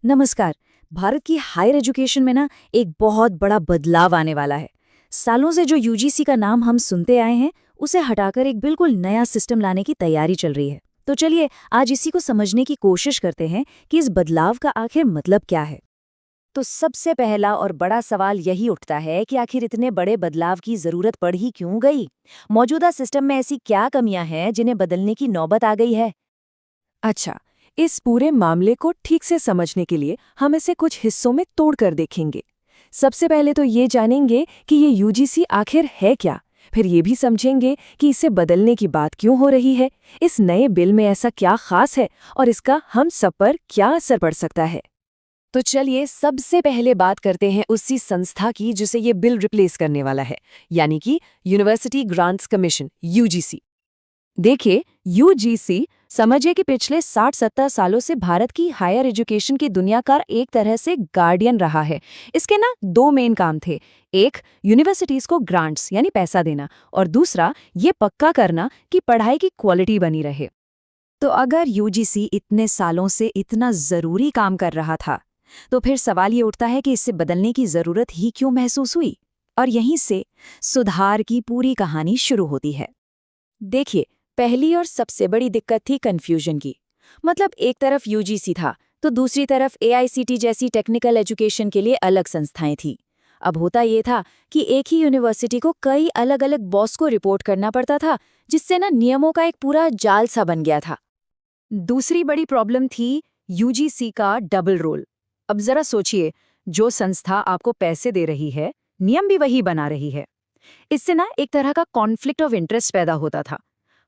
नमस्कार। भारत की higher education में ना एक बहुत बड़ा बदलाव आने वाला है। सालों से जो यूजीसी का नाम हम सुनते आए हैं, उसे हटाकर एक बिल्कुल नया सिस्टम लाने की तैयारी चल रही है। तो चलिए आज इसी को समझने की कोशिश करते हैं कि इस बदलाव का आखिर मतलब क्या है। तो सबसे पहला और बड़ा सवाल यही उठता है कि आखिर इतने बड़े बदलाव की जरूरत पड़ ही क्यों गई। मौजूदा सिस्टम में ऐसी क्या कमियां हैं जिन्हें बदलने की नौबत आ गई है। अच्छा, इस पूरे मामले को ठीक से समझने के लिए हम इसे कुछ हिस्सों में तोड़कर देखेंगे। सबसे पहले तो ये जानेंगे कि ये यूजीसी आखिर है क्या। फिर ये भी समझेंगे कि इसे बदलने की बात क्यों हो रही है, इस नए बिल में ऐसा क्या खास है और इसका हम सब पर क्या असर पड़ सकता है। तो चलिए सबसे पहले बात करते हैं उसी संस्था की जिसे ये बिल रिप्लेस करने वाला है, यानी कि यूनिवर्सिटी ग्रांट्स कमीशन यूजीसी। देखिए, यूजीसी समझिए कि पिछले 60-70 सालों से भारत की हायर एजुकेशन की दुनिया का एक तरह से गार्डियन रहा है। इसके ना दो मेन काम थे। एक, यूनिवर्सिटीज को ग्रांट्स यानी पैसा देना, और दूसरा ये पक्का करना कि पढ़ाई की क्वालिटी बनी रहे। तो अगर यूजीसी इतने सालों से इतना जरूरी काम कर रहा था, तो फिर सवाल ये उठता है कि इसे बदलने की जरूरत ही क्यों महसूस हुई। और यहीं से सुधार की पूरी कहानी शुरू होती है। देखिए, पहली और सबसे बड़ी दिक्कत थी कन्फ्यूजन की। मतलब एक तरफ यूजीसी था तो दूसरी तरफ एआईसीटी जैसी टेक्निकल एजुकेशन के लिए अलग संस्थाएं थी। अब होता ये था कि एक ही यूनिवर्सिटी को कई अलग अलग बॉस को रिपोर्ट करना पड़ता था, जिससे ना नियमों का एक पूरा जाल सा बन गया था। दूसरी बड़ी प्रॉब्लम थी यूजीसी का डबल रोल। अब जरा सोचिए, जो संस्था आपको पैसे दे रही है, नियम भी वही बना रही है। इससे ना एक तरह का कॉन्फ्लिक्ट ऑफ इंटरेस्ट पैदा होता था।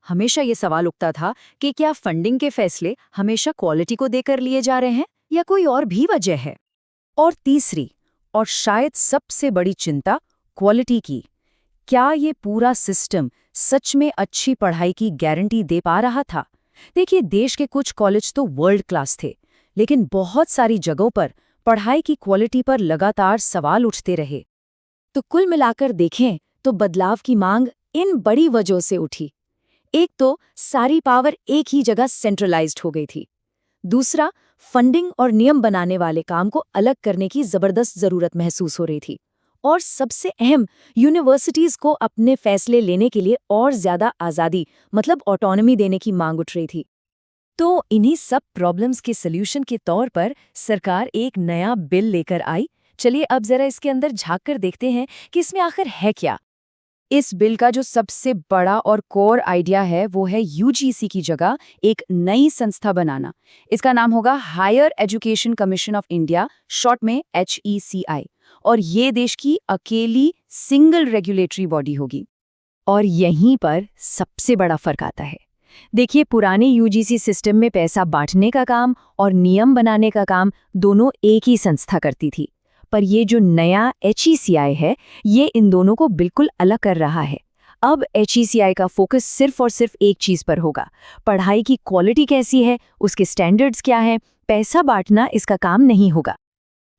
हमेशा ये सवाल उठता था कि क्या फंडिंग के फैसले हमेशा क्वालिटी को देकर लिए जा रहे हैं या कोई और भी वजह है। और तीसरी और शायद सबसे बड़ी चिंता, क्वालिटी की। क्या ये पूरा सिस्टम सच में अच्छी पढ़ाई की गारंटी दे पा रहा था? देखिए, देश के कुछ कॉलेज तो वर्ल्ड क्लास थे, लेकिन बहुत सारी जगहों पर पढ़ाई की क्वालिटी पर लगातार सवाल उठते रहे। तो कुल मिलाकर देखें तो बदलाव की मांग इन बड़ी वजहों से उठी। एक तो सारी पावर एक ही जगह सेंट्रलाइज्ड हो गई थी। दूसरा, फंडिंग और नियम बनाने वाले काम को अलग करने की जबरदस्त जरूरत महसूस हो रही थी। और सबसे अहम, यूनिवर्सिटीज को अपने फैसले लेने के लिए और ज्यादा आजादी, मतलब ऑटोनॉमी देने की मांग उठ रही थी। तो इन्हीं सब प्रॉब्लम्स के सल्यूशन के तौर पर सरकार एक नया बिल लेकर आई। चलिए अब जरा इसके अंदर झांक कर देखते हैं कि इसमें आखिर है क्या। इस बिल का जो सबसे बड़ा और कोर आइडिया है वो है यूजीसी की जगह एक नई संस्था बनाना। इसका नाम होगा higher education commission of India, short में HECI। और ये देश की अकेली सिंगल रेगुलेटरी बॉडी होगी। और यहीं पर सबसे बड़ा फर्क आता है। देखिए, पुराने यूजीसी सिस्टम में पैसा बांटने का काम और नियम बनाने का काम दोनों एक ही संस्था करती थी। पर ये जो नया HECI है, ये इन दोनों को बिल्कुल अलग कर रहा है। अब HECI का फोकस सिर्फ और सिर्फ एक चीज पर होगा, पढ़ाई की क्वालिटी कैसी है, उसके स्टैंडर्ड्स क्या हैं, पैसा बांटना इसका काम नहीं होगा।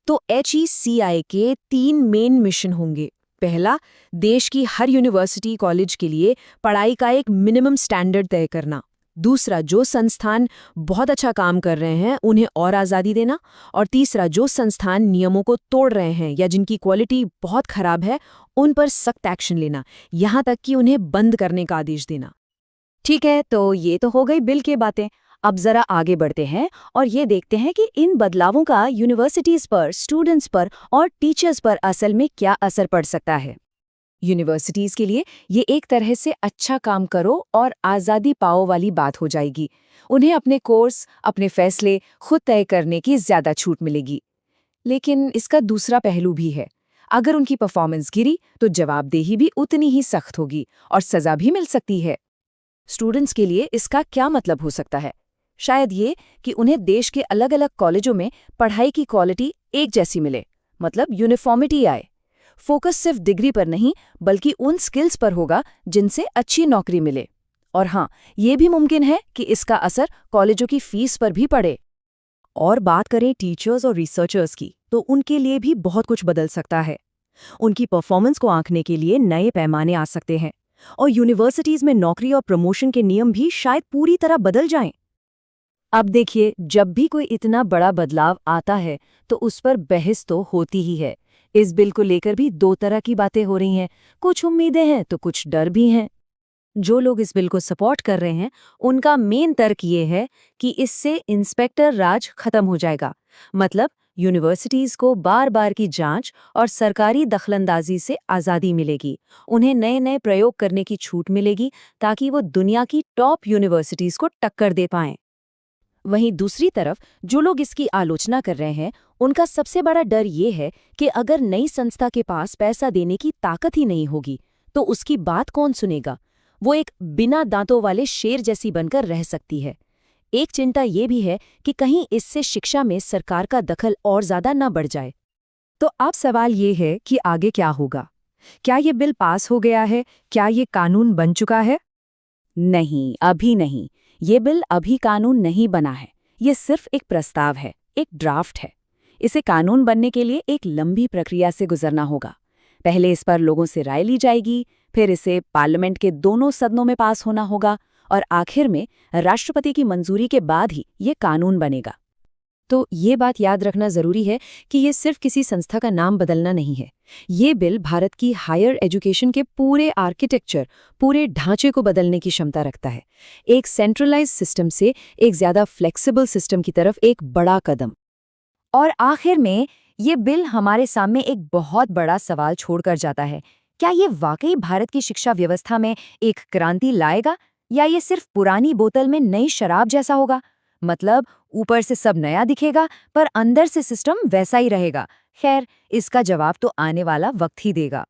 तो HECI के 3 मेन मिशन होंगे। पहला, देश की हर यूनिवर्सिटी कॉलेज के लिए पढ़ाई का एक मिनिमम स्टैंडर्ड तय करना। दूसरा, जो संस्थान बहुत अच्छा काम कर रहे हैं उन्हें और आज़ादी देना। और तीसरा, जो संस्थान नियमों को तोड़ रहे हैं या जिनकी क्वालिटी बहुत खराब है, उन पर सख्त एक्शन लेना, यहाँ तक कि उन्हें बंद करने का आदेश देना। ठीक है, तो ये तो हो गई बिल की बातें। अब जरा आगे बढ़ते हैं और ये देखते हैं कि इन बदलावों का यूनिवर्सिटीज पर, स्टूडेंट्स पर और टीचर्स पर असल में क्या असर पड़ सकता है। यूनिवर्सिटीज के लिए ये एक तरह से अच्छा काम करो और आज़ादी पाओ वाली बात हो जाएगी। उन्हें अपने कोर्स, अपने फैसले खुद तय करने की ज्यादा छूट मिलेगी। लेकिन इसका दूसरा पहलू भी है। अगर उनकी परफॉर्मेंस गिरी तो जवाबदेही भी उतनी ही सख्त होगी और सजा भी मिल सकती है। स्टूडेंट्स के लिए इसका क्या मतलब हो सकता है? शायद ये कि उन्हें देश के अलग अलग कॉलेजों में पढ़ाई की क्वालिटी एक जैसी मिले, मतलब यूनिफॉर्मिटी आए। फोकस सिर्फ डिग्री पर नहीं बल्कि उन स्किल्स पर होगा जिनसे अच्छी नौकरी मिले। और हाँ, ये भी मुमकिन है कि इसका असर कॉलेजों की फीस पर भी पड़े। और बात करें टीचर्स और रिसर्चर्स की, तो उनके लिए भी बहुत कुछ बदल सकता है। उनकी परफॉर्मेंस को आंकने के लिए नए पैमाने आ सकते हैं और यूनिवर्सिटीज में नौकरी और प्रमोशन के नियम भी शायद पूरी तरह बदल जाएं। अब देखिए, जब भी कोई इतना बड़ा बदलाव आता है तो उस पर बहस तो होती ही है। इस बिल को लेकर भी दो तरह की बातें हो रही हैं, कुछ उम्मीदें हैं तो कुछ डर भी हैं। जो लोग इस बिल को सपोर्ट कर रहे हैं, उनका मेन तर्क ये है कि इससे इंस्पेक्टर राज खत्म हो जाएगा। मतलब यूनिवर्सिटीज को बार बार की जांच और सरकारी दखलंदाजी से आज़ादी मिलेगी। उन्हें नए नए प्रयोग करने की छूट मिलेगी ताकि वो दुनिया की टॉप यूनिवर्सिटीज को टक्कर दे पाएं। वहीं दूसरी तरफ जो लोग इसकी आलोचना कर रहे हैं, उनका सबसे बड़ा डर ये है कि अगर नई संस्था के पास पैसा देने की ताकत ही नहीं होगी तो उसकी बात कौन सुनेगा। वो एक बिना दांतों वाले शेर जैसी बनकर रह सकती है। एक चिंता ये भी है कि कहीं इससे शिक्षा में सरकार का दखल और ज्यादा न बढ़ जाए। तो अब सवाल ये है कि आगे क्या होगा? क्या ये बिल पास हो गया है? क्या ये कानून बन चुका है? नहीं, अभी नहीं। ये बिल अभी कानून नहीं बना है। ये सिर्फ एक प्रस्ताव है, एक ड्राफ्ट है। इसे कानून बनने के लिए एक लंबी प्रक्रिया से गुजरना होगा। पहले इस पर लोगों से राय ली जाएगी, फिर इसे पार्लियामेंट के दोनों सदनों में पास होना होगा और आखिर में राष्ट्रपति की मंजूरी के बाद ही ये कानून बनेगा। तो ये बात याद रखना जरूरी है कि ये सिर्फ किसी संस्था का नाम बदलना नहीं है। ये बिल भारत की हायर एजुकेशन के पूरे आर्किटेक्चर, पूरे ढांचे को बदलने की क्षमता रखता है। एक सेंट्रलाइज्ड सिस्टम से एक ज्यादा फ्लेक्सिबल सिस्टम की तरफ एक बड़ा कदम। और आखिर में ये बिल हमारे सामने एक बहुत बड़ा सवाल छोड़कर जाता है। क्या ये वाकई भारत की शिक्षा व्यवस्था में एक क्रांति लाएगा या ये सिर्फ पुरानी बोतल में नई शराब जैसा होगा? मतलब ऊपर से सब नया दिखेगा पर अंदर से सिस्टम वैसा ही रहेगा। खैर, इसका जवाब तो आने वाला वक्त ही देगा।